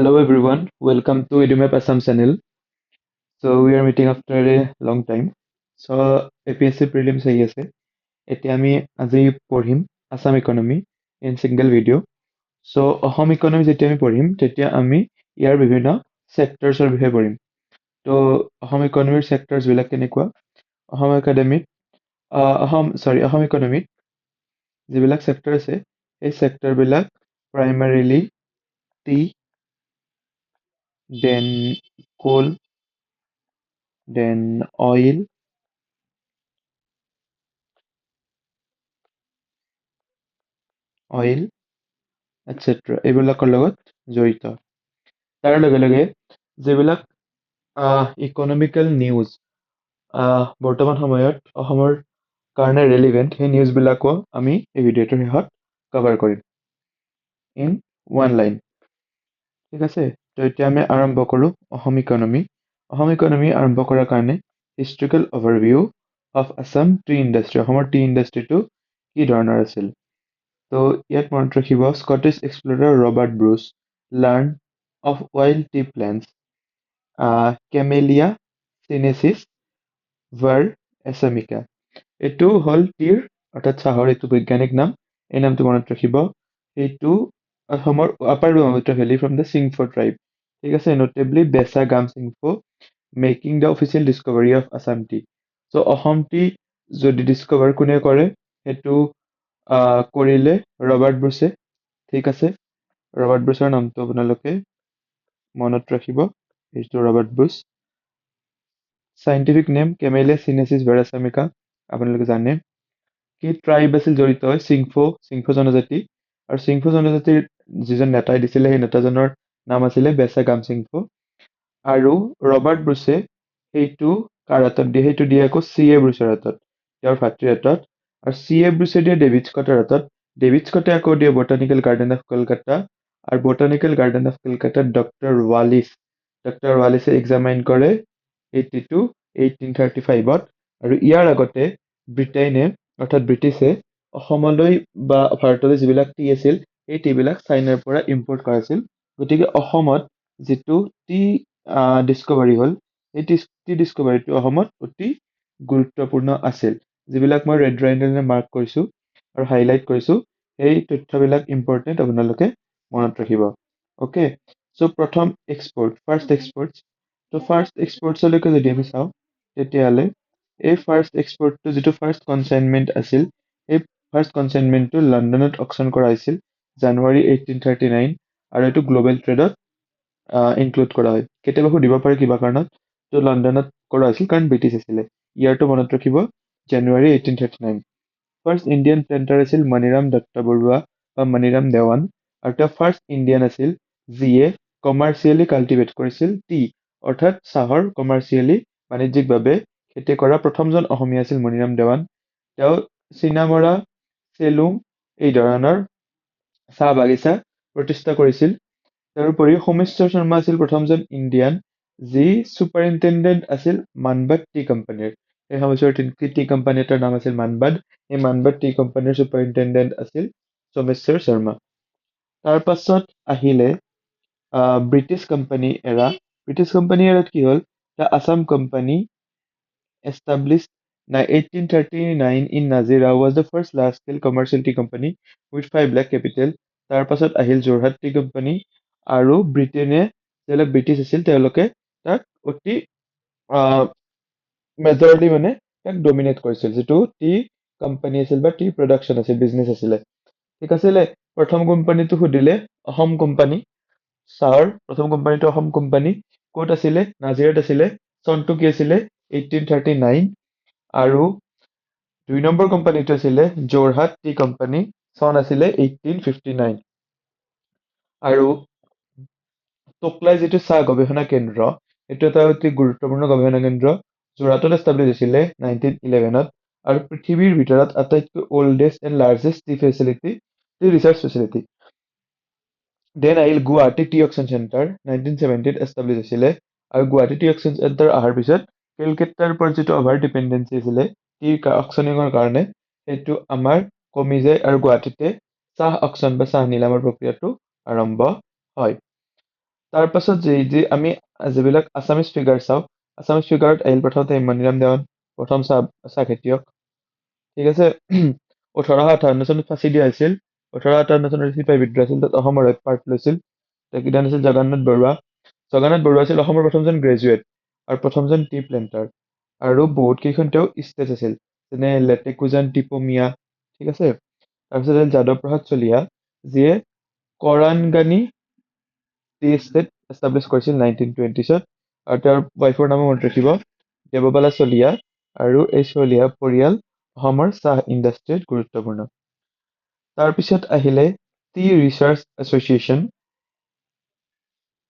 Hello everyone, welcome to EduMap Assam channel. So we are meeting after a long time. So APSC prelims আহি আছে. এতিয়া আমি আজি পঢ়িম Assam Economy in single video. So Assam economy যেতিয়া আমি পঢ়িম তেতিয়া আমি ইয়াৰ বিভিন্ন sectors বিষয়ে পঢ়িম. তো অসম ইকনমিৰ sectors বিলাক কেনেকুৱা? অসম একাডেমিক অসম ইকনমিক যিবিলাক sector আছে এই sector বিলাক primarily tea, then coal, then oil, etc. এইবিলাকৰ লগত জড়িত। তাৰ লগে লগে যিবিলাক ইকনমিকেল নিউজ বৰ্তমান সময়ত অসমৰ কাৰণে ৰেলিভেণ্ট সেই নিউজবিলাকো আমি এই ভিডিঅ'টোৰ শেষত কভাৰ কৰিম ইন ওৱান লাইন। ঠিক আছে, তো এতিয়া আমি আৰম্ভ কৰোঁ অসম ইকনমি। অসম ইকনমি আৰম্ভ কৰাৰ কাৰণে historical overview of Assam tea industry, অসমৰ টি ইণ্ডাষ্ট্ৰিটো কি ধৰণৰ আছিল। তো ইয়াত মনত ৰাখিব Scottish explorer Robert Bruce learn of wild tea plants Camellia sinensis var assamica. এইটো হ'ল টিৰ অৰ্থাৎ চাহৰ এইটো বৈজ্ঞানিক নাম। এই নামটো মনত ৰাখিব। এইটো অসমৰ upper Brahmaputra valley from the Singpho tribe. ঠিক আছে, notably Bessa Gam Singpho making the official discovery of Assam tea. So' Assam tea যদি ডিস্কভাৰ কোনে কৰে সেইটো কৰিলে ৰবাৰ্ট ব্ৰুচে। ঠিক আছে, ৰবাৰ্ট ব্ৰুচৰ নামটো আপোনালোকে মনত ৰাখিব। এইটো Robert Bruce. Scientific name Camellia sinensis var assamica, আপোনালোকে জানে। কি ট্ৰাইব আছিল জড়িত হয় চিংফো জনজাতি, আৰু চিংফো জনজাতিৰ যিজন নেতাই দিছিলে সেই নেতাজনৰ নাম আছিলে বেচা গাম চিংফো। আৰু ৰবাৰ্ট ব্ৰুচে সেইটো কাৰ হাতত দিয়ে, সেইটো দিয়ে আকৌ চি এ ব্ৰুচৰ হাতত, তেওঁৰ ভাতৃৰ হাতত। আৰু চি এ ব্ৰুচে দিয়ে ডেভিড স্কটৰ হাতত, ডেভিড স্কটে আকৌ দিয়ে বটানিকেল গাৰ্ডেন অফ কলকাতা, আৰু বটানিকেল গাৰ্ডেন অফ কলকাতাত ডক্টৰ ৱালিছে এক্সামাইন কৰে 82 1835-ত। আৰু ইয়াৰ আগতে ব্ৰিটেইনে অৰ্থাৎ ব্ৰিটিছে অসমলৈ বা ভাৰতলৈ যিবিলাক টি আছিল সেই টিবিলাক চাইনাৰ পৰা ইম্পৰ্ট কৰাইছিল। গতিকে অসমত যিটো টি ডিস্কভাৰী হ'ল সেই টি ডিস্কভাৰীটো অসমত অতি গুৰুত্বপূৰ্ণ আছিল। যিবিলাক মই ৰেড লাইনেৰে মাৰ্ক কৰিছোঁ আৰু হাইলাইট কৰিছোঁ সেই তথ্যবিলাক ইম্পৰ্টেণ্ট, আপোনালোকে মনত ৰাখিব। অ'কে, চ' প্ৰথম ফাৰ্ষ্ট এক্সপৰ্টছ। তো ফাৰ্ষ্ট এক্সপৰ্টছলৈকে যদি আমি চাওঁ তেতিয়াহ'লে এই ফাৰ্ষ্ট এক্সপৰ্টটো যিটো ফাৰ্ষ্ট কনচাইনমেণ্ট আছিল সেই ফাৰ্ষ্ট কনচাইনমেণ্টটো লণ্ডনত অকশ্যন কৰা হৈছিল জানুৱাৰী 1839, আৰু এইটো গ্ল'বেল ট্ৰেডত ইনক্লুড কৰা হয়। কেতিয়াবা সুধিব পাৰে কিবা কাৰণত, তো লণ্ডনত কৰা হৈছিল কাৰণ ব্ৰিটিছ আছিলে। ইয়াৰটো মনত ৰাখিব, জানুৱাৰী 1839। ফাৰ্ষ্ট ইণ্ডিয়ান প্লেণ্টাৰ আছিল মণিৰাম দত্ত বৰুৱা বা মণিৰাম দেৱান, আৰু তেওঁ ফাৰ্ষ্ট ইণ্ডিয়ান আছিল যিয়ে কমাৰ্চিয়েলি কাল্টিভেট কৰিছিল টি, অৰ্থাৎ চাহৰ কমাৰ্চিয়েলি বাণিজ্যিকভাৱে খেতি কৰা প্ৰথমজন অসমীয়া আছিল মণিৰাম দেৱান। তেওঁ চিনামৰা, চেলুং এই ধৰণৰ চাহ বাগিচা প্ৰতিষ্ঠা কৰিছিল। তাৰোপৰি সোমেশ্বৰ শৰ্মা আছিল প্ৰথমজন ইণ্ডিয়ান যি ছুপাৰিণ্টেণ্ডেণ্ট আছিল মানবাদ টি কোম্পানীৰ। সেই সময়ছোৱাৰ টি কোম্পানী এটাৰ নাম আছিল মানবাদ। এই মানবাদ টি কোম্পানীৰ ছুপাৰিণ্টেণ্ডেণ্ট আছিল সোমেশ্বৰ শৰ্মা। তাৰ পাছত আহিলে ব্ৰিটিছ কোম্পানী এৰা। ব্ৰিটিছ কোম্পানী এৰাত কি হ'ল, the Assam company established 1839 in Nazira was the first large-scale commercial tea company with 5 lakh capital. তাৰ পাছত আহিল যোৰহাট টি কোম্পানী, আৰু ব্ৰিটেইনে যিবিলাক ব্ৰিটিছ আছিল তেওঁলোকে তাক অতি মেজৰলি মানে তাক ডমিনেট কৰিছিল, যিটো টি কোম্পানী আছিল বা টি প্ৰডাকশ্যন আছিল, বিজনেছ আছিলে। ঠিক আছিলে, প্ৰথম কোম্পানীটো সুধিলে অসম কোম্পানী। চাহৰ প্ৰথম কোম্পানীটো অসম কোম্পানী। ক'ত আছিলে, নাজিৰাত আছিলে। চনটো কি আছিলে 1839। আৰু 2 নম্বৰ কোম্পানীটো আছিলে যোৰহাট টি কোম্পানী, চন আছিলে 1859। আৰু টোকলাই যিটো চাহ গৱেষণা কেন্দ্ৰ, এইটো এটা অতি গুৰুত্বপূৰ্ণ গৱেষণা কেন্দ্ৰ, যোৰহাটত এষ্টাব্লিছ হৈছিলে 1911-ত। আৰু পৃথিৱীৰ ভিতৰত আটাইতকৈ oldest and largest tea facility, tea research facility. Then আহিল গুৱাহাটী টি অকশ্যন চেণ্টাৰ, 1970-ত এষ্টাব্লিছ হৈছিলে। আৰু গুৱাহাটী টি অকশ্যন চেণ্টাৰ অহাৰ পিছত কেলকাতাৰ ওপৰত যিটো অভাৰ ডিপেণ্ডেঞ্চি আছিলে টি অকশ্যনিঙৰ কাৰণে, সেইটো আমাৰ কমি যায় আৰু গুৱাহাটীতে চাহ অকশ্যন বা চাহ নিলামৰ প্ৰক্ৰিয়াটো আৰম্ভ হয়। তাৰ পাছত যে আমি যিবিলাক আছামিজ ফিগাৰ চাওঁ, আছামিজ ফিগাৰত আহিল প্ৰথমতে মণিৰাম দেৱান, প্ৰথম চাহ খেতিয়ক। ঠিক আছে। 1858 চনত ফাঁচি দিয়া হৈছিল। 1858 চনত চিপাহী বিদ্ৰোহ আছিল, তাত অসমৰ হৈ পাৰ্ট লৈছিল। তেখেত আছিল জগন্নাথ বৰুৱা। জগন্নাথ বৰুৱা আছিল অসমৰ প্ৰথমজন গ্ৰেজুৱেট আৰু প্ৰথমজন টি প্লেণ্টাৰ। আৰু বহুত কেইখন তেওঁ ষ্টেট আছিল, যেনে লেটেকুজান, টিপমিয়া। ঠিক আছে। তাৰপিছত আছিল যাদৱ প্ৰসাদ চলিহা, যিয়ে কৰাণগানি টি ষ্টেট এষ্টাব্লিছ কৰিছিল 1920ত। আৰু তেওঁৰ ৱাইফৰ নামো মনত ৰাখিব, দেৱবালা চলিহা। আৰু এই চলিহা পৰিয়াল অসমৰ চাহ ইণ্ডাষ্ট্ৰীত গুৰুত্বপূৰ্ণ। তাৰপিছত আহিলে টি ৰিচাৰ্চ এছ'চিয়েশ্যন।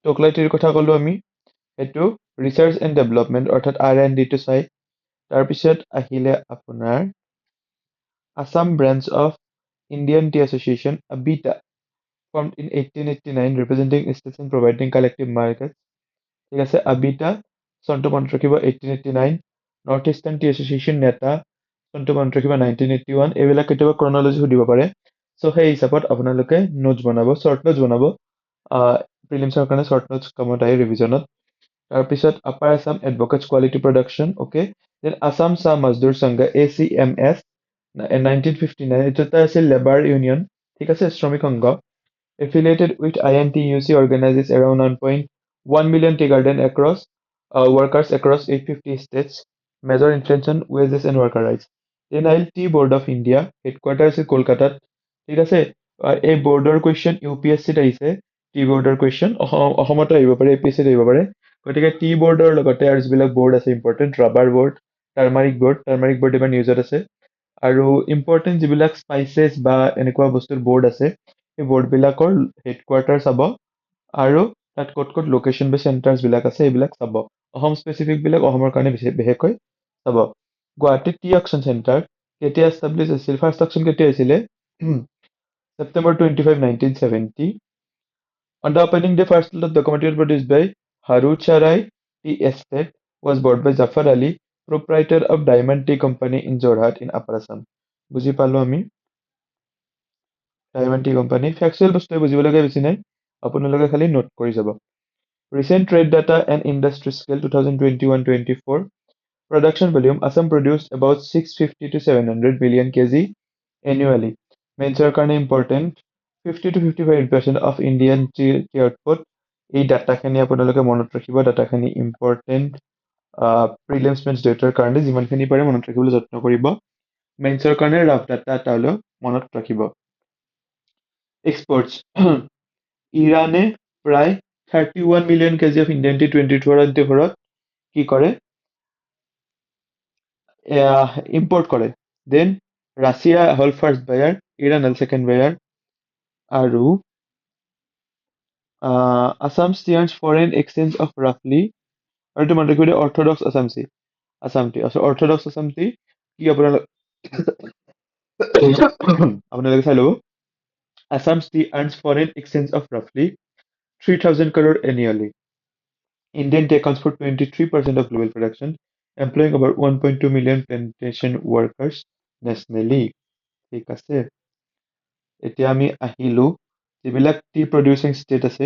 টোকলাই টিৰ কথা ক'লো আমি, সেইটো ৰিচাৰ্চ এণ্ড ডেভেলপমেণ্ট অৰ্থাৎ R&D টো চাই। তাৰপিছত আহিলে আপোনাৰ Assam branch of Indian tea association, ABITA, formed in 1889, representing states and providing collective markets. ঠিক আছে, আবিটা চনটো মনত ৰাখিব 1889। নৰ্থ ইষ্টাৰ্ণ টি এছ'চিয়েশ্যন নেতা চনটো মনত ৰাখিব 1981। এইবিলাক কেতিয়াবা ক্ৰনলজি সুধিব পাৰে, চ' সেই হিচাপত আপোনালোকে নোটছ বনাব, শ্বৰ্ট নোটছ বনাব। প্ৰিলিমছৰ কাৰণে শ্বৰ্ট নোটছ কামত আহে ৰিভিজনত। তাৰপিছত upper Assam advocates quality production, okay. Then Assam Chah Mazdoor সংঘ, ACMS, 1959। এইটো এটা আছিল লেবাৰ ইউনিয়ন। ঠিক আছে, শ্ৰমিক সংঘ। Affiliated with INTUC, organizes around 1.1 million tea garden across workers across 850 states. Major influence on wages and worker rights. Then I'll Tea Board of India, headquarters is Kolkata. ঠিক আছে, এই বৰ্ডৰ কুৱেশ্যন UPSCত আহিছে। T বৰ্ডৰ কুৱেশ্যন অসমতো আহিব পাৰে, APSCত আহিব পাৰে। গতিকে টি বৰ্ডৰ লগতে আৰু যিবিলাক বৰ্ড আছে ইম্পৰ্টেণ্ট, ৰাবাৰ বৰ্ড, টাৰ্মাৰিক বৰ্ড এবাৰ নিউজত আছে। আৰু ইম্পৰ্টেণ্ট যিবিলাক স্পাইচেছ বা এনেকুৱা বস্তুৰ বৰ্ড আছে, সেই বৰ্ডবিলাকৰ হেডকোৱাৰ্টাৰ চাব। আৰু তাত ক'ত ক'ত লোকেশ্যন বা চেণ্টাৰ্ছবিলাক আছে এইবিলাক চাব। অসম স্পেচিফিকবিলাক অসমৰ কাৰণে বিশেষকৈ চাব। গুৱাহাটী টি অকশ্যন চেণ্টাৰ কেতিয়া এষ্টাব্লিছ হৈছিল, ফাৰ্ষ্ট অকশ্যন কেতিয়া হৈছিলে? September 25, 1970. On the opening day, first lot documented produced by Harucharai Tea Estate was bought by Zafar Ali, proprietor of Diamond Tea Company in Jorhat in Upper Assam. বুজি পালো আমি diamond T company. Factual বস্তুৱে বুজিবলগীয়া বেছি নাই, আপোনালোকে খালি note কৰি যাব। Recent trade data and industry scale 2021-24। Production volume, Assam produced about 650 to 700 billion kg annually. Men's কাৰণে important, 50 to 55% of Indian tea output. এই ডাটাখিনি আপোনালোকে মনত ৰাখিব, ডাটাখিনি ইম্পৰ্টেণ্ট। প্ৰিলিমছ মেন্স ডেটাৰ কাৰণে যিমানখিনি পাৰে মনত ৰাখিবলৈ যত্ন কৰিব। মেন্সৰ কাৰণে ৰাফ ডাটা এটা হ'লেও মনত ৰাখিব। এক্সপৰ্টছ, ইৰাণে প্ৰায় 31 million kg of Indian tea 2024 কি কৰে, ইম্পৰ্ট কৰে। দেন ৰাছিয়া হ'ল ফাৰ্ষ্ট বায়াৰ, ইৰাণ হ'ল ছেকেণ্ড বায়াৰ। আৰু Assam steers foreign exchange of ৰাফলি, আৰু এইটো মনত ৰাখিব দিয়ে orthodox Assam tea. Orthodox Assam tea কি আপোনালোকে চাই ল'ব। Assam tea earns foreign exchange of ৰাফলি 3,000 crore annually. Indian tea accounts for 23% of global production, employing about 1.2 million plantation workers nationally. ঠিক আছে, এতিয়া আমি আহিলো যিবিলাক টি প্ৰডিউচিং ষ্টেট আছে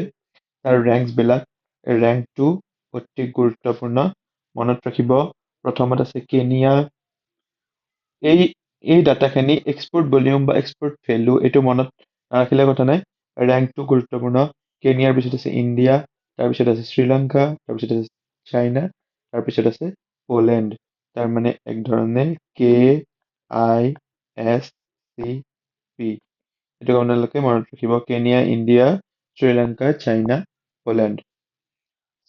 তাৰ ৰেংকছবিলাক। ৰেংকটো অতি গুৰুত্বপূৰ্ণ, মনত ৰাখিব। প্ৰথমত আছে কেনিয়া। এই এই ডাটাখিনি এক্সপৰ্ট ভলিউম বা এক্সপৰ্ট ভেলু এইটো মনত নাৰাখিলে কথা নাই, ৰেংকটো গুৰুত্বপূৰ্ণ। কেনিয়াৰ পিছত আছে ইণ্ডিয়া, তাৰপিছত আছে শ্ৰীলংকা, তাৰপিছত আছে চাইনা, তাৰপিছত আছে পলেণ্ড। তাৰমানে এক ধৰণে KISCP। এইটো আপোনালোকে মনত ৰাখিব, Kenya, India, Sri Lanka, China, Poland.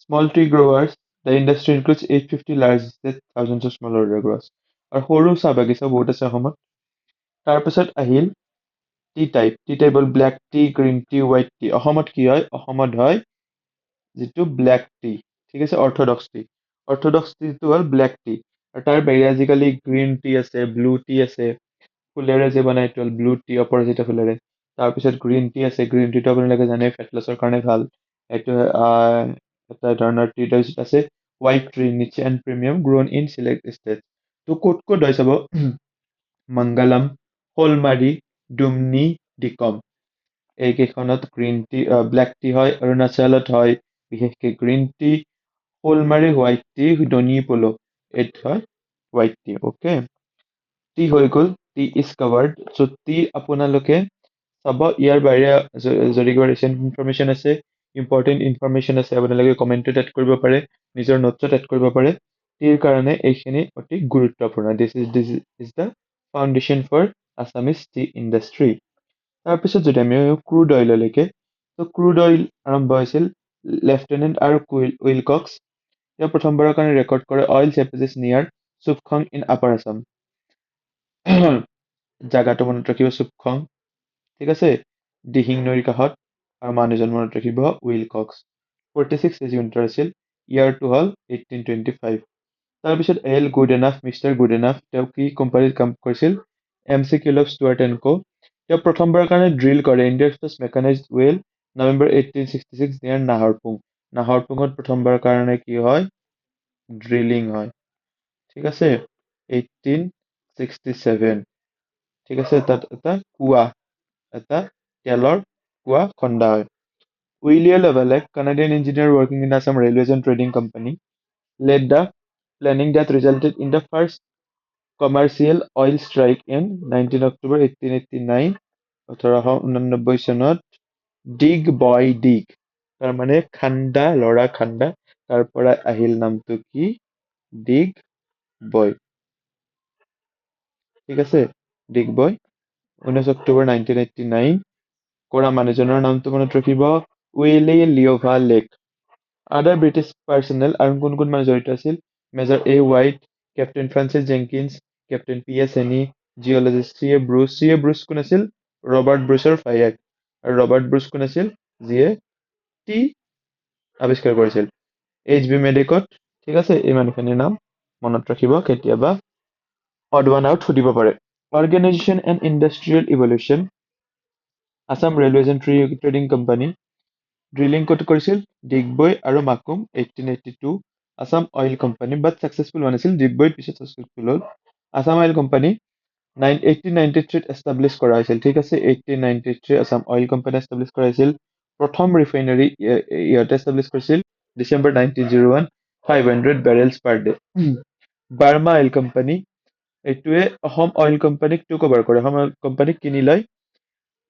Small tea growers, the industry includes 850 large estate, thousands of small holder growers. আৰু সৰু চাহ বাগিচা বহুত আছে অসমত। তাৰপিছত আহিল টি টাইপ হ'ল black tea, green tea, white tea. অসমত কি হয়, অসমত হয় যিটো ব্লেক টি। ঠিক আছে, অৰ্থডক্স টি। অৰ্থডক্স টিটো হ'ল ব্লেক টি। আৰু তাৰ বাহিৰে আজিকালি গ্ৰীণ টি আছে, ব্লু টি আছে, ফুলেৰে যে বনাই এইটো হ'ল ব্লু টি, অপৰাজিতা ফুলেৰে। তাৰপিছত গ্ৰীণ টি আছে, গ্ৰীণ টিটো আপোনালোকে জানে ফেট লছৰ কাৰণে ভাল, এইটো এটা ধৰণৰ টি। তাৰপিছত আছে white tea, niche and premium, grown in select state. তো ক'ত ক'ত হয় চাব, মংগলম, শ'লমাৰী, ডুমনি, ডিকম। এইকেইখনত গ্ৰীণ টি ব্লেক টি হয়। অৰুণাচলত হয়, বিশেষকৈ green tea, Sholmari white tea, Donyi Polo' এইটো হয় হোৱাইট টি। অ'কে, টি হৈ গ'ল, tea is covered. So' tea আপোনালোকে চাব, ইয়াৰ বাহিৰে যদি কিবা ৰিচেণ্ট ইনফৰমেশ্যন আছে, ইম্পৰ্টেণ্ট ইনফৰমেশ্যন আছে, আপোনালোকে কমেণ্টত এড কৰিব পাৰে, নিজৰ নোটছত এড কৰিব পাৰে। টিৰ কাৰণে এইখিনি অতি গুৰুত্বপূৰ্ণ। This is the foundation for Assamese tea industry. তাৰপিছত যদি আমি ক্ৰুড অইললৈকে, ত' ক্ৰুড অইল আৰম্ভ হৈছিল লেফটেনেণ্ট আৰু উইলকক্স। তেওঁ প্ৰথমবাৰৰ কাৰণে ৰেকৰ্ড কৰে অইল চেপেজেছ নিয়াৰ চুপখং ইন আপাৰ আছাম। জাগাটো মনত ৰাখিব, চুপখং, ঠিক আছে, দিহিং নৈৰ কাষত। আৰু মানুহজন মনত ৰাখিব উইলকক্স। 46 ইউনিটৰ আছিল। ইয়াৰটো হ'ল 1825। তাৰপিছত good enough, mister good enough, তেওঁ কি কোম্পানীত কাম কৰিছিল? MC কিউলফ Stuart and co. তেওঁ প্ৰথমবাৰৰ কাৰণে ড্ৰিল কৰে ইণ্ডিয়াৰ ফাৰ্ষ্ট মেকানাইজড ৱেল, নৱেম্বৰ 1866 নিয়াৰ নাহৰপুং। নাহৰপুঙত প্ৰথমবাৰৰ কাৰণে কি হয়? ড্ৰিলিং হয়, ঠিক আছে, 1867। ঠিক আছে, তাত এটা কুঁৱা, এটা তেলৰ কুঁৱা খন্দা হয়। উইলিয়াম লেভেলে, Canadian engineer working in Assam railways and trading company, led the planning that resulted in the first commercial oil strike in 19 October 1889, 1889 চনত। ডিগ বয় ডিগ, তাৰমানে খান্দা, লৰা খান্দা, তাৰ পৰা আহিল নামটো কি? ডিগ বয়, ঠিক আছে, ডিগ বয়। 19 অক্টোবৰ 1989 কৰা মানুহজনৰ নামটো মনত ৰাখিব, উইলি লিঅ'ভা লেক। আদাৰ ব্ৰিটিছ পাৰ্চনেল, আৰু কোন কোন মানুহ জড়িত আছিল? Major White, Captain Francis Jenkins, Captain Annie, geologist Bruce. Bruce কোন আছিল? ৰবাৰ্ট ব্ৰুচৰ ভায়েক। আৰু ৰবাৰ্ট ব্ৰুচ কোন আছিল? যিয়ে টি আৱিষ্কাৰ কৰিছিল। বি মেডিকট, ঠিক আছে, এই মানুহখিনিৰ নাম মনত ৰাখিব, কেতিয়াবা অড ওৱান আউট সুধিব পাৰে। Organisation and industrial evolution, Assam railways and trading company. Drilling ক'ত কৰিছিল? ডিগবৈ আৰু মাকুম, 1882। আছাম অইল কোম্পানী, বাট ছাকচেছফুল হোৱা নাছিল, ডিগবৈত পিছত ছাকচেছফুল হ'ল। আছাম অইল কোম্পানী 1893 এষ্টাব্লিছ কৰা হৈছিল, ঠিক আছে, 1893 আছাম অইল কোম্পানী এষ্টাব্লিছ কৰা হৈছিল। প্ৰথম ৰিফাইনাৰী ইহঁতে এষ্টাব্লিছ কৰিছিল December 1901, 500 barrels per day. Burma oil company, এইটোৱে অসম অইল কোম্পানীক টো কভাৰ কৰে, অসম অইল কোম্পানীক কিনি লয়,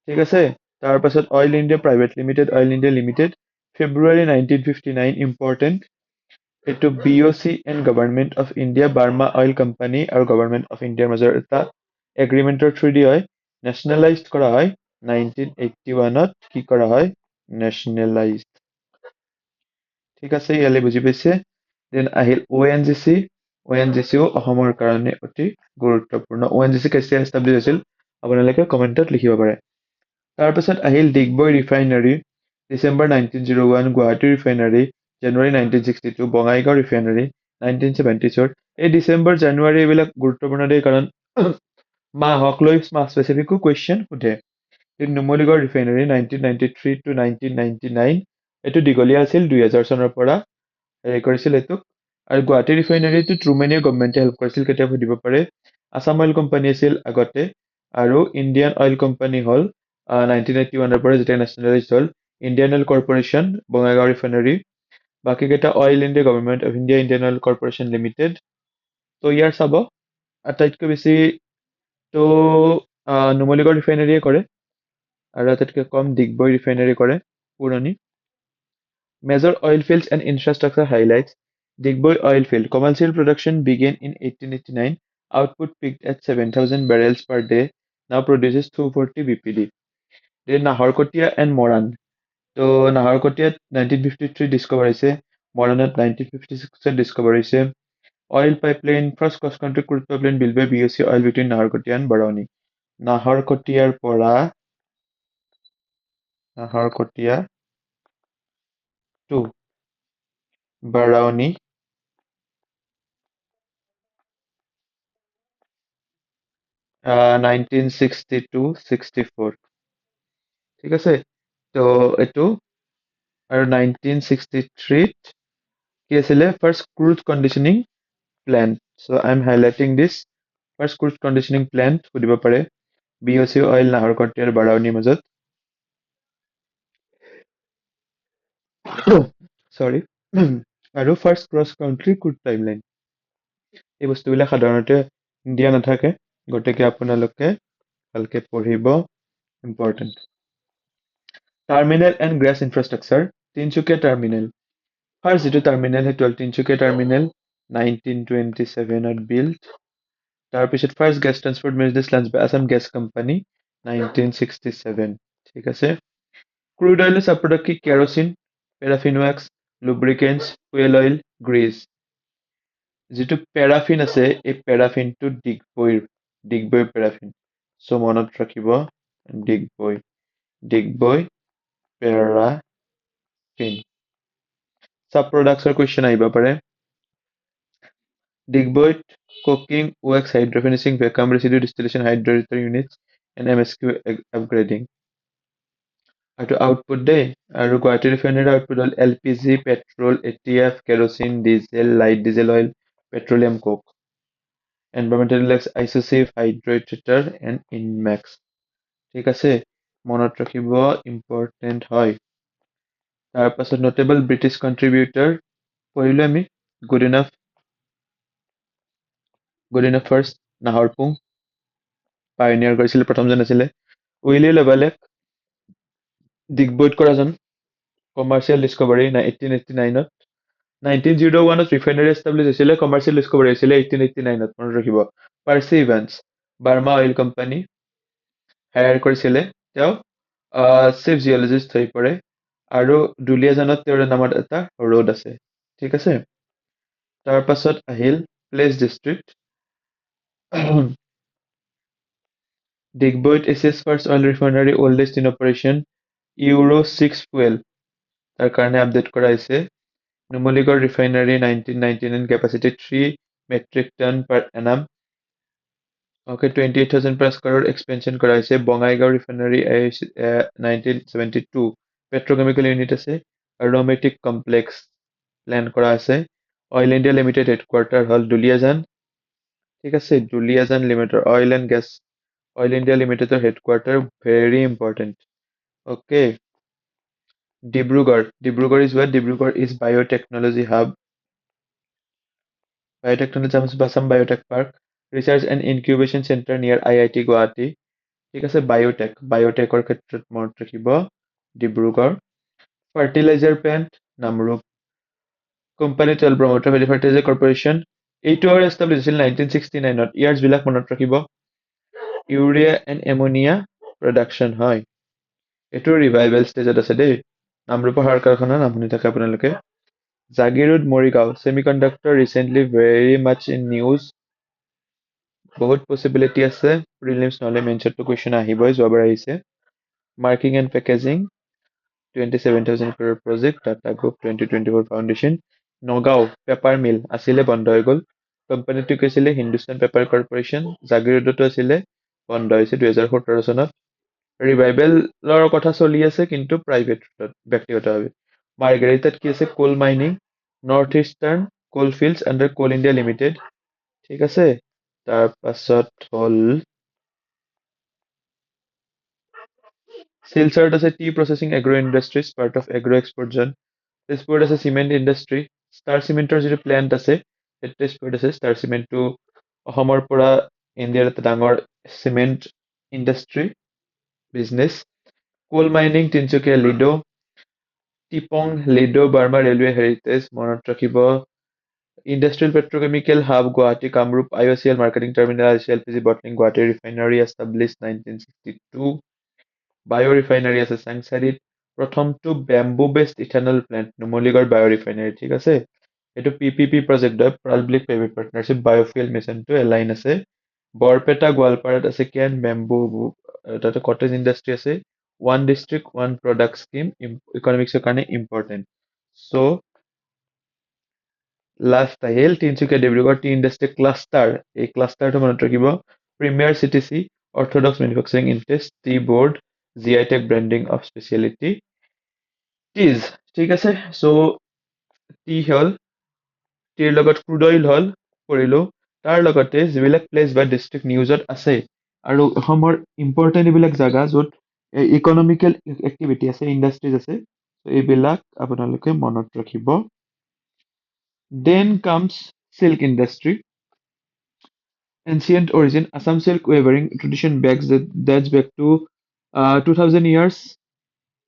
ঠিক আছে। তাৰপাছত Oil India Private Limited, oil India Limited, February 1959, important. এইটো BOC and Government of India, Burma oil Company আৰু গভৰ্ণমেণ্ট অফ ইণ্ডিয়াৰ মাজৰ এটা এগ্ৰিমেণ্টৰ থ্ৰুদি হয়। নেশ্যনেলাইজ কৰা হয় 1981ত, কি কৰা হয়? নেশ্যনেলাইজ, ঠিক আছে, ইয়ালৈ বুজি পাইছে। দেন আহিল ONGC। ONGCও অসমৰ কাৰণে অতি গুৰুত্বপূৰ্ণ। ONGC কেতিয়া এষ্টাব্লিছ হৈছিল? আপোনালোকে কমেণ্টত লিখিব পাৰে। তাৰপিছত আহিল ডিগবৈ ৰিফাইনাৰী, ডিচেম্বৰ 1901, গুৱাহাটী ৰিফাইনাৰী, জানুৱাৰী 1962, বঙাইগাঁও ৰিফাইনাৰী 1974। এই ডিচেম্বৰ জানুৱাৰী এইবিলাক গুৰুত্বপূৰ্ণ দেই, কাৰণ মাহক লৈ মাহ স্পেচিফিকো কুৱেশ্যন সোধে। নুমলীগড় ৰিফাইনাৰী 1993 to 1999, এইটো দীঘলীয়া আছিল, 2000 চনৰ পৰা হেৰি কৰিছিল এইটোক। আৰু গুৱাহাটী ৰিফাইনাৰীটো ট্ৰুমেনিয়া গভৰ্ণমেণ্টে হেল্প কৰিছিল, কেতিয়া সুধিব পাৰে। আছাম অইল কোম্পানী আছিল আগতে, আৰু ইণ্ডিয়ান অইল কোম্পানী হ'ল 1981ৰ পৰা, যেতিয়া নেশ্যনেলাইজ হ'ল। Indian Oil Corporation, Bongaigaon refinery. বাকীকেইটা Oil India, Government of India, Indian Oil Corporation Limited. তো ইয়াৰ চাব, আটাইতকৈ বেছি তো নুমলীগড় ৰিফাইনাৰীয়ে কৰে, আৰু আটাইতকৈ কম ডিগবৈ ৰিফাইনাৰী কৰে, পুৰণি। Major oil fields and infrastructure highlights, Digboi oil field, commercial production began in 1889, output peaked at 7,000 barrels per day, now produces 240 BPD. Then Naharkatiya and Moran, তো নাহৰকটীয়াত 1953 ডিস্কভাৰ হৈছে, মৰাণত 1956 ডিস্কভাৰ হৈছে। Oil pipeline, first cross country crude pipeline build by BOC oil between Naharkatiya and Barauni. নাহৰকটীয়াৰ পৰা Naharkatia two Barauni 1962-64, ঠিক আছে। তো এইটো আৰু 1963ত কি আছিলে? First cruise conditioning plant. So' I am highlighting this, first cruise conditioning plant সুধিব পাৰে, BOC অইল নাহৰকটীয়া আৰু বাৰাউনীৰ মাজত। চৰি আৰু first cross country crude timeline. এই বস্তুবিলাক সাধাৰণতে দিয়া নাথাকে, গতিকে আপোনালোকে ভালকে পঢ়িব, important. Terminal and gas infrastructure, Tinsukia terminal. First যিটো টাৰ্মিনেল সেইটো হ'ল তিনচুকীয়া টাৰ্মিনেল, 1927ত বিল্ড। তাৰপিছত first gas transport business launch by Assam Gas Company, 1967। ঠিক আছে। ক্ৰুড অইল চাব প্ৰডাক্ট কি? Kerosene, paraffin wax, lubricants, fuel oil, grease. যিটো পেৰাফিন আছে, এই পেৰাফিনটো ডিগবৈৰ পেৰাফিন। চ' মনত ৰাখিব, ডিগবৈ, ডিগবৈ পেৰাফিন। চাব প্ৰডাক্টছৰ কুৱেশ্যন আহিব পাৰে। ডিগবৈত coking, wax, hydrofinishing, vacuum residue distillation, hydrotreater units, and MSQ upgrading. আৰু আউটপুট দেই, আৰু গুৱাহাটী ৰিফাইনাৰী আউটপুট হ'ল LPG, petrol, ATF, kerosene, diesel, light diesel oil, petroleum coke. Environmental ICC, hydrotreater and Indmax. ঠিক আছে, মনত ৰাখিব, ইম্পৰ্টেণ্ট হয়। তাৰপাছত নটেবল ব্ৰিটিছ কণ্ট্ৰিবিউটৰ পঢ়িলোঁ আমি। Good enough, first Nahorpung pioneer কৰিছিলে, প্ৰথমজন আছিলে। উইলি লেবালেক, ডিগবৈত কৰাজন, কমাৰ্চিয়েল ডিস্কভাৰী 1889ত। 1901ত ৰিফাইনাৰী এষ্টাব্লিছ হৈছিলে, কমাৰ্চিয়েল ডিস্কভাৰী হৈছিলে 1889ত, মনত ৰাখিব। Percy Evans, Burma oil Company hire কৰিছিলে, তেওঁ চিফ জিঅলজিষ্ট হৈ পৰে, আৰু দুলিয়াজানত তেওঁৰ নামত এটা ৰোড আছে। ঠিক আছে। তাৰপাছত আহিল প্লেচ ডিষ্ট্ৰিক্ট। ডিগবৈত Asia's first oil refinery, oldest in operation, Euro 6 fuel, তাৰ কাৰণে আপডেট কৰা হৈছে। Numaligarh refinery 1999, capacity 3 metric tonne per annum. Okay, 28,000 plus কাৰৰ এক্সপেনশ্যন কৰা হৈছে। বঙাইগাঁও ৰিফাইনাৰী 1972, পেট্ৰকেমিকেল ইউনিট আছে, এৰোমেটিক কমপ্লেক্স প্লেন কৰা আছে। অইল ইণ্ডিয়া লিমিটেড হেডকোৱাৰ্টাৰ হ'ল দুলিয়াজান। ঠিক আছে, দুলিয়াজান লিমিটেড অইল ইণ্ডিয়া লিমিটেডৰ headquarter, very important. Okay, Dibrugarh is what? Dibrugarh is biotechnology hub. Biotechnology Assam biotech park, research and incubation centre near IIT Guwahati. ঠিক আছে, বায়'টেকৰ ক্ষেত্ৰত মনত ৰাখিব Dibrugarh. Fertiliser plant Namrup, company তেল প্ৰমোটাৰ ভেলি ফাৰ্টিলাইজাৰ কৰ্পৰেশ্যন। এইটো আৰু এষ্টাব্লিছ হৈছিল 1969ত। ইয়াৰ্ছবিলাক মনত ৰাখিব। ইউৰিয়া এণ্ড এমনিয়া প্ৰডাকশ্যন হয়। এইটো ৰিভাইভেল ষ্টেজত আছে দেই। নামৰূপৰ সাৰ কাৰখানা নাম শুনি থাকে আপোনালোকে। Jagiroad Morigaon, semiconductor recently very much in news. বহুত পচিবিলিটি আছে, প্ৰিলিমছ নহ'লে মেইনছতো কুৱেশ্যন আহিবই, যোৱাবাৰ আহিছে। Marking and packaging 27,000 crore project, Tata group 2024 foundation. Nagaon paper mill আছিলে, বন্ধ হৈ গ'ল। কোম্পানীটো কি আছিলে? Hindustan paper corporation. জাগিৰোডতো আছিলে, বন্ধ হৈছে 2017 চনত। ৰিভাইভেলৰ কথা চলি আছে, কিন্তু প্ৰাইভেট, ব্যক্তিগতভাৱে। মাৰ্গেৰিটাত কি আছে? Coal mining, north eastern coal fields under coal India limited. ঠিক আছে। তাৰপাছত হ'ল শিলচৰত আছে tea processing agro industries, part of agro export zone. তেজপুৰত আছে চিমেণ্ট ইণ্ডাষ্ট্ৰী, ষ্টাৰ চিমেণ্টৰ যিটো প্লেণ্ট আছে সেইটো তেজপুৰত আছে। ষ্টাৰ চিমেণ্টটো অসমৰ পৰা ইণ্ডিয়াৰ এটা ডাঙৰ cement industry business. Coal mining Tinsukia Ledo, Tipong Ledo Burma railway heritage, মনত ৰাখিব। Industrial petrochemical hub Guwahati Kamrup, IOCL marketing terminal, ICLPG bottling Guwahati refinery establish 1962। Bio' refinery আছে চাংচাৰিত। প্ৰথমটো bamboo based ethanol plant, Numaligarh bio' refinery. ঠিক আছে, এইটো PPP প্ৰজেক্ট হয়, পাব্লিক প্ৰাইভেট পাৰ্টনাৰশ্বিপ, বায়'ফুৱেল মিছনটো এলাইন আছে। বৰপেটা গোৱালপাৰাত আছে কেন বেম্বু, তাতে কটেজ ইণ্ডাষ্ট্ৰী আছে। One district one product scheme, ইকনমিক্সৰ কাৰণে ইম্পৰ্টেণ্ট। চ' লাষ্ট আহিল Tinsukia Dibrugarh tea industry cluster. এই ক্লাষ্টাৰটো মনত ৰাখিব। Premier CTC, orthodox manufacturing interest, tea board, GI tag branding of speciality teas. ঠিক আছে, চ' টি হ'ল, টিৰ লগত ক্ৰুড অইল হ'ল, পঢ়িলোঁ। তাৰ লগতে যিবিলাক প্লেচ বা ডিষ্ট্ৰিক্ট নিউজত আছে, আৰু অসমৰ ইম্পৰ্টেণ্ট এইবিলাক জাগা য'ত ইকনমিকেল এক্টিভিটি আছে, ইণ্ডাষ্ট্ৰিজ আছে, এইবিলাক আপোনালোকে মনত ৰাখিব। Then comes silk industry. Ancient origin, Assam silk weaving tradition dates back to 2000 years.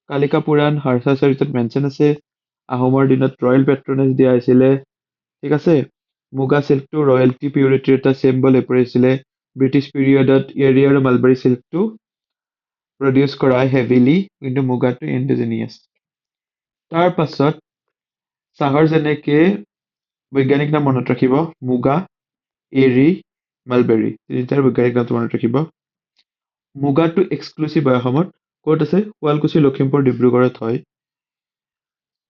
Kalika Puran, Harsa Charitat mention আছে আহোমৰ দিনত ৰয়েল পেট্ৰনেজ দিয়া হৈছিলে ঠিক আছে মুগা চিল্কটো ৰয়েলটি পিউৰিটিৰ এটা চিম্বল হৈ পৰিছিলে ব্ৰিটিছ পিৰিয়ডত এৰি আৰু মালবাৰী চিল্কটো প্ৰডিউচ কৰা হয় হেভিলি কিন্তু মুগাটো ইণ্ডিজিনিয়াছ তাৰ পাছত চাহৰ যেনেকে বৈজ্ঞানিক নাম মনত ৰাখিব মুগা এৰি মালবেৰী তিনিটাৰ বৈজ্ঞানিক নামটো মনত ৰাখিব মুগাটো এক্সক্লুচিভ হয় অসমত ক'ত আছে শুৱালকুছি লখিমপুৰ ডিব্ৰুগড়ত হয়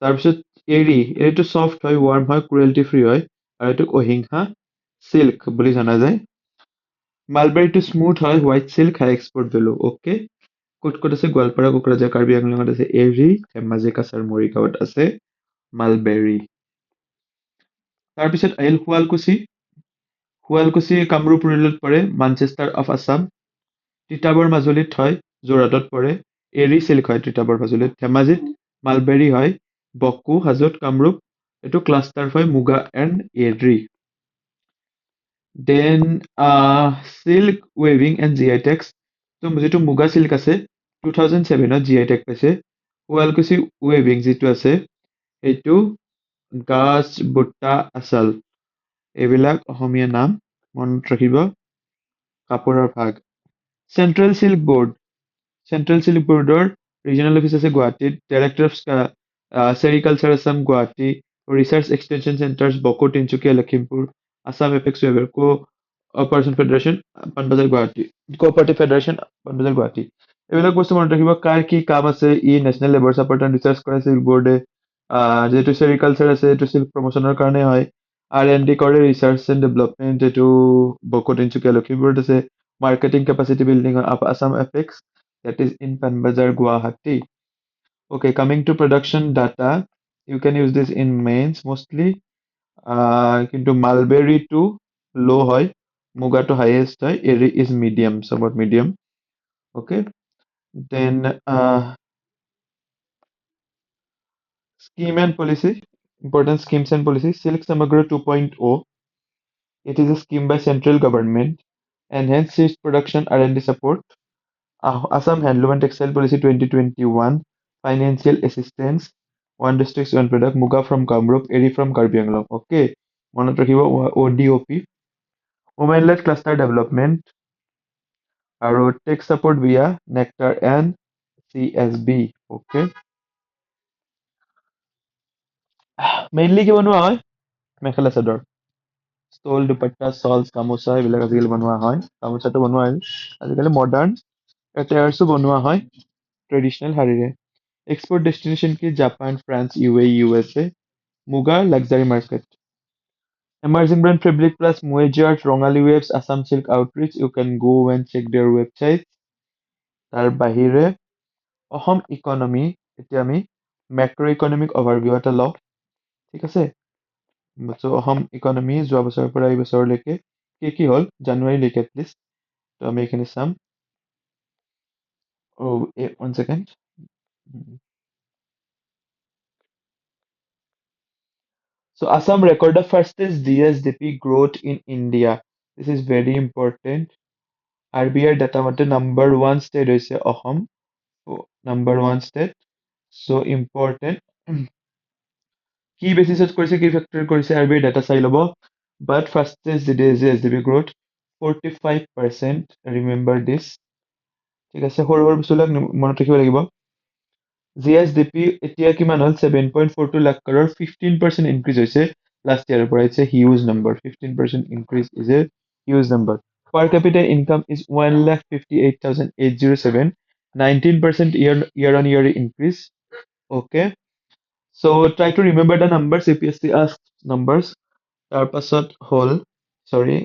তাৰপিছত এৰিটো চফ্ট হয় ৱাৰ্ম হয় ক্ৰুৱেল্টি ফ্ৰী হয় আৰু এইটোক অহিংসা চিল্ক বুলি জনা যায় মালবেৰীটো স্মুথ হয় হোৱাইট চিল্ক হাই এক্সপৰ্ট ভেলু অ'কে ক'ত ক'ত আছে গোৱালপাৰা কোকৰাঝাৰ কাৰ্বি আংলঙত আছে এৰি ধেমাজি কাছাৰ মৰিগাঁৱত আছে মালবেৰী তাৰপিছত আহিল শুৱালকুছি কামৰূপ ৰুৰেলত পৰে মানচেষ্টাৰ অফ আছাম তিতাবৰ মাজুলীত হয় যোৰহাটত পৰে এৰি চিল্ক হয় তিতাবৰ মাজুলীত ধেমাজিত মালবেৰী হয় বকো হাজোত কামৰূপ এইটো ক্লাষ্টাৰ হয় muga and eri then silk ৱেভিং এণ্ড জি আই টেক্স যিটো মুগা চিল্ক আছে 2007ত জি আই টেক পাইছে শুৱালকুছি ৱেভিং যিটো আছে সেইটো গাছ বুটা আচল এইবিলাক অসমীয়া নাম মনত ৰাখিব কাপোৰৰ ভাগ চেণ্ট্ৰেল চিল্ক বৰ্ডৰ ৰিজনেল অফিচ আছে গুৱাহাটীত director of sericulture Assam Guwahati research extension centre Boko Tinsukia Lakhimpur Assam apex weaver operation federation Panbazar Guwahati cooperative federation Panbazar Guwahati এইবিলাক বস্তু মনত ৰাখিব কাৰ কি কাম আছে national labour support and research কৰে চিল্ক বৰ্ডে যিহেতু চেৰিকালচাৰ আছে এইটো চিল্ক প্ৰমোচনৰ কাৰণে হয় R&D কৰে ৰিচাৰ্চ এণ্ড ডেভেলপমেণ্ট এইটো বকো তিনচুকীয়া লখিমপুৰত আছে marketing capacity building of Assam apex that is in Panbajar, Guwahati. Okay, coming to production data, you can use this in mains mostly. কিন্তু মালবেৰীটো low হয় মুগাটো highest হয় এৰি is medium somewhat medium okay then scheme and policy important schemes and policies silk samagra 2.0 it is a scheme by central government enhance seed production R&D support Assam Handloom and Textile Policy 2021 Financial Assistance One District One Product Muga from Kamrup Eri from Karbi Anglong okay মনত ৰাখিব ODOP Women-led cluster development আৰু tech support via Nectar and CSB okay mainly কি বনোৱা হয় mekhela chador stall dupatta চলছ গামোচা এইবিলাক আজিকালি বনোৱা হয় গামোচাটো বনোৱা হয় আজিকালি মডাৰ্ণ এটায়াৰ্ছো বনোৱা হয় traditional শাৰীৰে export destination ki Japan, France, UAE, USA. Muga luxury market. Emerging brand Fabric Plus, Muejart, Rongali Waves, Assam Silk Outreach. You can go and check their website. তাৰ বাহিৰে অসম ইকনমি এতিয়া আমি মেক্ৰ' ইকনমিক অভাৰভিউ এটা লওঁ ঠিক আছে Assam economy যোৱা বছৰৰ পৰা এই বছৰলৈকে কি হ'ল জানুৱাৰীলৈকে এটলিষ্ট তো আমি এইখিনি চাম one second. So Assam record the fastest GSDP growth in India. This is very important. RBI data মতে number one state হৈছে Assam number one state so important কি বেচিছত কৰিছে কি ফেক্টৰ কৰিছে RBI data চাই ল'ব but fastest GSDP growth 45% remember this ঠিক আছে সৰু সৰু বস্তুবিলাক মনত ৰাখিব লাগিব GSDP এতিয়া কিমান হ'ল 7.42 লাখ crore 15% increase হৈছে last year পৰা it's a huge number 15% increase is a huge number per capita income is 1,58,807 19% year on year increase okay so try to remember the numbers APSC asked numbers তাৰ পাছত হ'ল sorry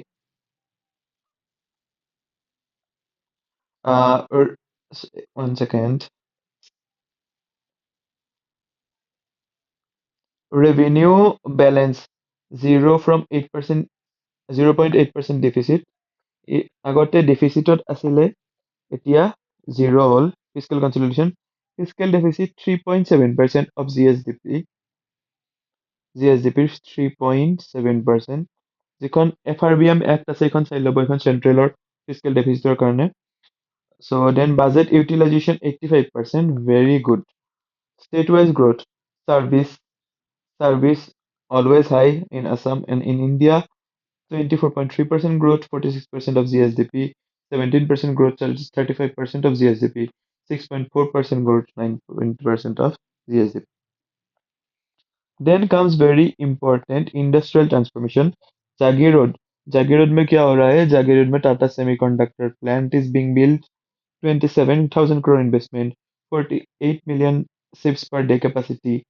one second revenue balance 0.8% deficit আগতে ডেফিচিটত আছিলে এতিয়া zero' হ'ল fiscal consolidation Fiscal deficit 3.7% of GSDP, GSDPৰ 3.7%, যিখন FRBM Act আছে এইখন চাই ল'ব, এইখন চেন্ট্ৰেলৰ ফিস্কেল ডেফিচিটৰ কাৰণে। So then budget utilization 85%, very good. State-wise growth, service, service always high in Assam and in India, 24.3% growth, 46% of GSDP, 17% growth, 35% of GSDP, 6.4% growth, 9% of GSDP. Then comes very important industrial transformation. Jagiroad. Jagiroad में क्या हो रहा है? Jagiroad में Tata Semiconductor plant is being built. 27,000 crore investment, 48 million ships per day capacity,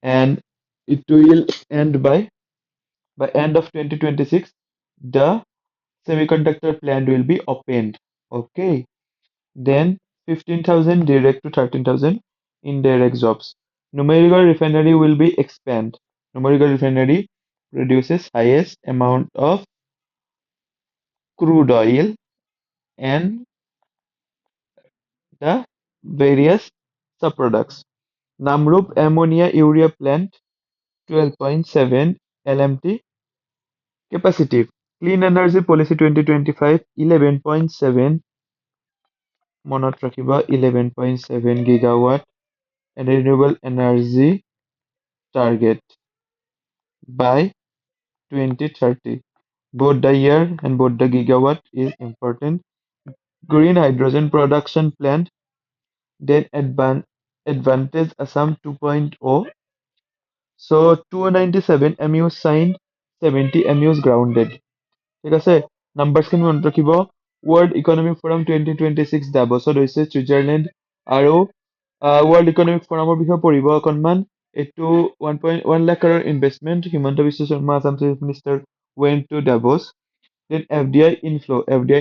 and it will end by end of 2026. The semiconductor plant will be opened. Okay, then 15,000 direct to 13,000 indirect jobs. Numerical refinery will be expand. Numerical refinery produces highest amount of crude oil and the various subproducts. Namrup ammonia urea plant 12.7 LMT capacity. Clean Energy Policy 2025 11.7 মনত ৰাখিবা 11.7 gigawatt and renewable energy target by 2030. Both the year and both the gigawatt is important. Green hydrogen production plant, then advantage Assam 2.0. So 297 MU signed, 70 MUs grounded. ঠিক আছে নাম্বাৰখিনি মনত ৰাখিব world economic forum 2026 ডাভছত হৈছে Switzerland আৰু world economic ফৰামৰ বিষয়ে পঢ়িব অকণমান এইটো 1.1 lakh crore investment Himanta Biswa Sarma Assam chief minister went to Davos. Then FDI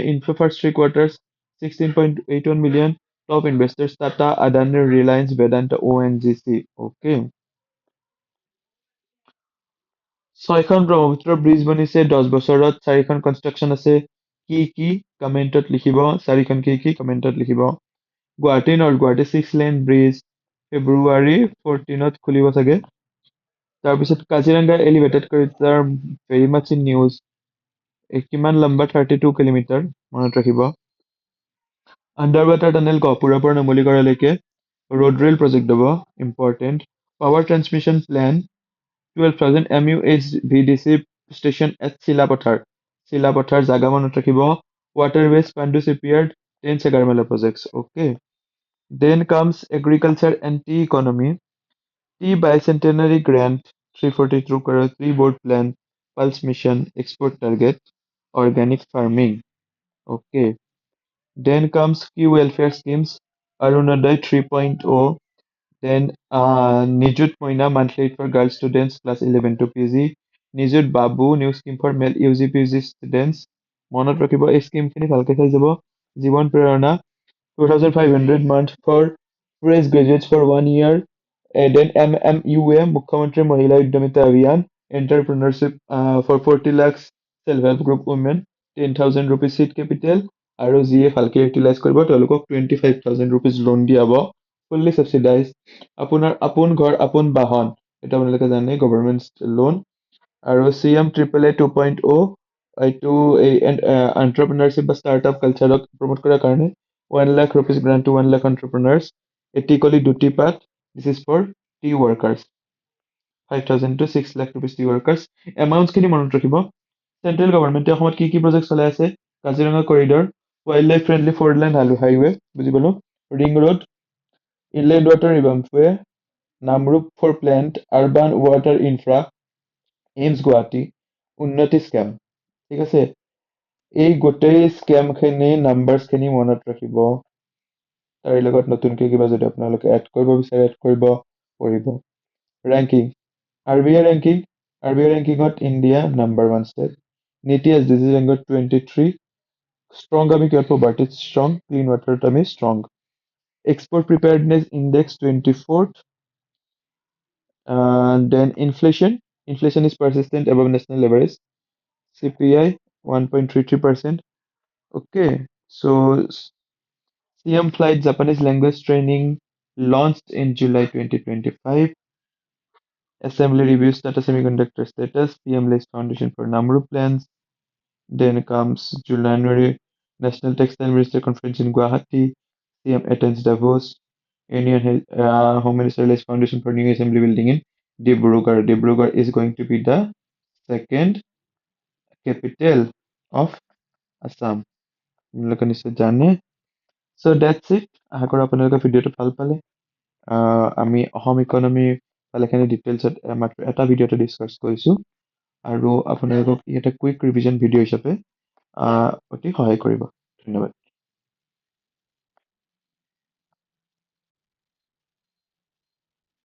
inflow for 3 quarters 16.81 million. Top investors Tata, Adani, Reliance, Vedanta, ONGC. Okay. ছয়খন ব্ৰহ্মপুত্ৰ ব্ৰিজ বনিছে 10 বছৰত 4খন কনষ্ট্ৰাকচন আছে কি কমেণ্টত লিখিব 4খন কি কমেণ্টত লিখিব Guwahati north Guwahati 6 lane bridge ফেব্ৰুৱাৰী 14ত খুলিব চাগে তাৰপিছত কাজিৰঙাৰ elevated corridor very much in news কিমান লম্বা 32 কিলোমিটাৰ মনত ৰাখিব আণ্ডাৰ ৱাটাৰ টানেল গহপুৰৰ পৰা নুমলীগড়লৈকে ৰোড ৰেল প্ৰজেক্ট হ'ব important power transmission plan 12,000 MUHVDC station at Silapathar. Silapathar জাগা মনত ৰাখিব waterways Pandu shipyard 10 Sagarmala projects. Okay. Then comes agriculture and tea economy. Tea bicentenary grant 342 crore 3 board plan pulse mission export target organic farming. Okay. Then comes key welfare schemes Arunodai 3.0. Then Nijut Moina monthly aid for girl students class 11 to PG. Nijut Babu new scheme for male UG PG students. মনত ৰাখিব এই স্কিমখিনি ভালকে চাই যাব জীৱন প্ৰেৰণা 2,500 month for fresh graduates for 1 year. Then MMUA মুখ্যমন্ত্ৰী মহিলা উদ্যমিতা অভিযান entrepreneurship for 40 lakhs self-help group women 10,000 rupees seed capital আৰু যিয়ে ভালকে ইউটিলাইজ কৰিব তেওঁলোকক 25,000 rupees লোন দিয়াব fully subsidized আপোনাৰ আপোন ঘৰ আপোন বাহন এটা আপোনালোকে জানে গভৰ্ণমেণ্ট লোন আৰু CM AAA 2.0 এইটো এই এণ্টাৰপ্ৰিনাৰশ্বিপ বা ষ্টাৰ্টআপ কালচাৰক প্ৰমোট কৰাৰ কাৰণে 1 lakh rupees grant to 1 lakh entrepreneurs etikoli duty path this is for tea workers 5,000 to 6 lakh rupees tea workers amounts খিনি মনত ৰাখিব চেন্ট্ৰেল গভৰ্ণমেণ্টে অসমত কি প্ৰজেক্ট চলাই আছে Kaziranga corridor wild life friendly 4 লেন হাইৱে বুজি পালো ring road inland water revampway Namrup for plant urban water infra AIIMS Guwahati উন্নতি স্কেম ঠিক আছে এই গোটেই স্কেমখিনি নাম্বাৰছখিনি মনত ৰাখিব তাৰ লগত নতুনকৈ কিবা যদি আপোনালোকে এড কৰিব বিচাৰে এড কৰিব পঢ়িব ৰেংকিং আৰবিআই ৰেংকিঙত India number 1 state NITI SDG ৰেংকত 23 ষ্ট্ৰং আমি কিহত পভাৰ্টি ষ্ট্ৰং ক্লিন ৱাটাৰত আমি strong export preparedness index 24th then inflation is persistent above national average CPI 1.33%. Okay, so CM flight Japanese language training launched in July 2025. Assembly reviews Tata Semiconductor status. PM lays foundation for Namru plans. Then comes January National Textile Minister Conference in Guwahati. CM attends Davos. Home Minister lays foundation for new assembly building in Dibrugarh. Dibrugarh is going to be the second capital of Assam. আপোনালোকে নিশ্চয় জানে। So that's it. আশা কৰোঁ আপোনালোকে ভিডিঅ'টো ভাল পালে। আমি Assam economy ভালেখিনি ডিটেইলছত মাত্ৰ এটা ভিডিঅ'তে ডিছকাছ কৰিছোঁ আৰু আপোনালোকক ই এটা কুইক ৰিভিজন ভিডিঅ' হিচাপে অতি সহায় কৰিব। ধন্যবাদ।